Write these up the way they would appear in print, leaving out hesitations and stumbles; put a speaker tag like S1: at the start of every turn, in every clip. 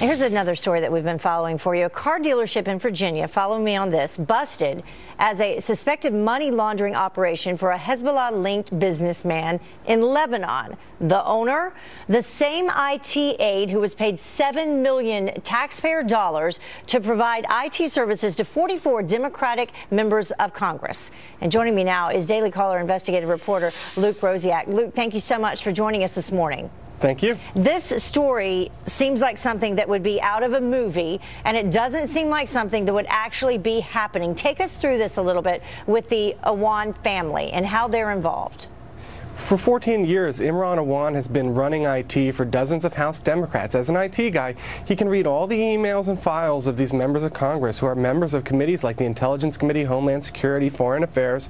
S1: Here's another story that we've been following for you. A car dealership in Virginia, follow me on this, busted as a suspected money laundering operation for a Hezbollah-linked businessman in Lebanon. The owner, the same IT aide who was paid $7 million taxpayer dollars to provide IT services to 44 Democratic members of Congress. And joining me now is Daily Caller investigative reporter Luke Rosiak. Luke, thank you so much for joining us this morning.
S2: Thank you. This
S1: story seems like something that would be out of a movie, and it doesn't seem like something that would actually be happening. Take us through this a little bit with the Awan family and how they're involved.
S2: For 14 years, Imran Awan has been running IT for dozens of House Democrats. As an IT guy, he can read all the emails and files of these members of Congress who are members of committees like the Intelligence Committee, Homeland Security, Foreign Affairs.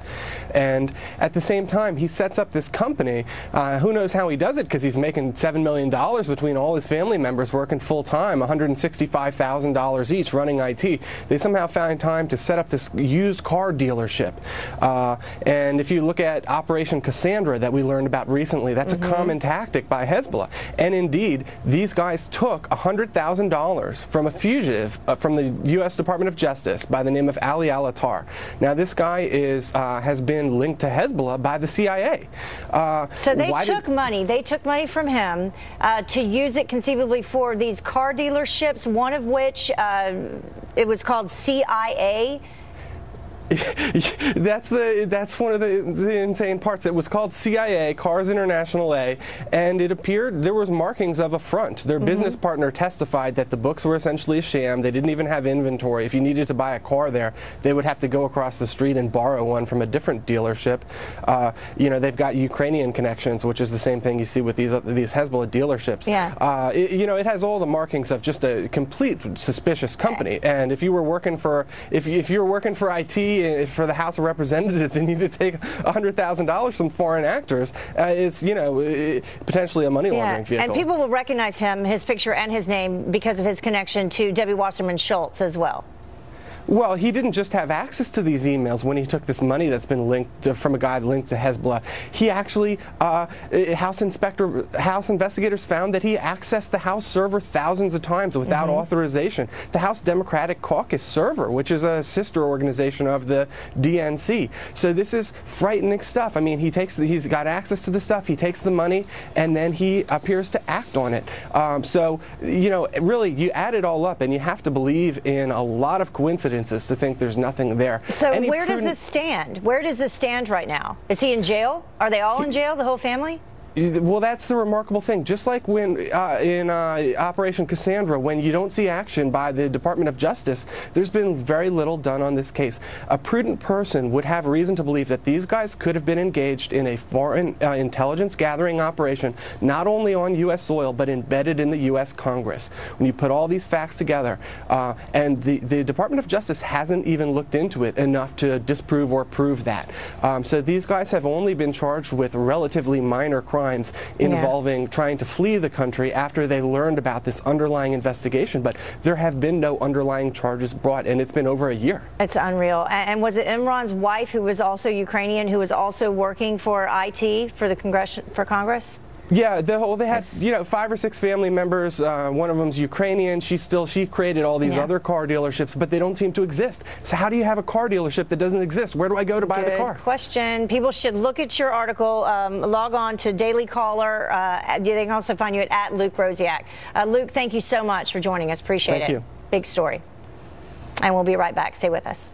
S2: And at the same time, he sets up this company. Who knows how he does it, because he's making $7 million between all his family members working full-time, $165,000 each running IT. They somehow found time to set up this used car dealership. And if you look at Operation Cassandra that we learned about recently, that's a common tactic by Hezbollah. And indeed, these guys took $100,000 from a fugitive from the U.S. Department of Justice by the name of Ali Al-Attar. Now, this guy has been linked to Hezbollah by the CIA.
S1: So they took money. They took money from him to use it conceivably for these car dealerships, one of which it was called CIA.
S2: That's one of the insane parts. It was called CIA, Cars International A, and it appeared there was markings of a front. Their business partner testified that the books were essentially a sham. They didn't even have inventory. If you needed to buy a car there, they would have to go across the street and borrow one from a different dealership. You know, they've got Ukrainian connections, which is the same thing you see with these Hezbollah dealerships.
S1: Yeah.
S2: You know, it has all the markings of just a complete suspicious company. And if you were working for if you were working for IT for the House of Representatives and you need to take $100,000 from foreign actors, it's, you know, potentially a money laundering vehicle.
S1: And people will recognize him, his picture and his name, because of his connection to Debbie Wasserman Schultz as well.
S2: Well, he didn't just have access to these emails when he took this money that's been linked from a guy linked to Hezbollah. He actually, House investigators found that he accessed the House server thousands of times without authorization. The House Democratic Caucus server, which is a sister organization of the DNC. So this is frightening stuff. I mean, he's got access to the stuff, he takes the money, and then he appears to act on it. So, you know, really, you add it all up, and you have to believe in a lot of coincidences to think there's nothing there.
S1: So where does this stand? Where does this stand right now? Is he in jail? Are they all in jail, the whole family?
S2: Well, that's the remarkable thing. Just like when in Operation Cassandra, when you don't see action by the Department of Justice, there's been very little done on this case. A prudent person would have reason to believe that these guys could have been engaged in a foreign intelligence gathering operation, not only on U.S. soil, but embedded in the U.S. Congress. When you put all these facts together, and the Department of Justice hasn't even looked into it enough to disprove or prove that. So these guys have only been charged with relatively minor crimes involving trying to flee the country after they learned about this underlying investigation, but there have been no underlying charges brought, and it's been over a year.
S1: It's unreal. And was it Imran's wife, who was also Ukrainian, who was also working for IT for Congress?
S2: Yeah, they had, you know, 5 or 6 family members. One of them's Ukrainian. She created all these other car dealerships, but they don't seem to exist. So how do you have a car dealership that doesn't exist? Where do I go to buy the car?
S1: Good question. People should look at your article. Log on to Daily Caller. They can also find you at Luke Rosiak. Luke, thank you so much for joining us. Appreciate it.
S2: Thank you.
S1: Big story. And we'll be right back. Stay with us.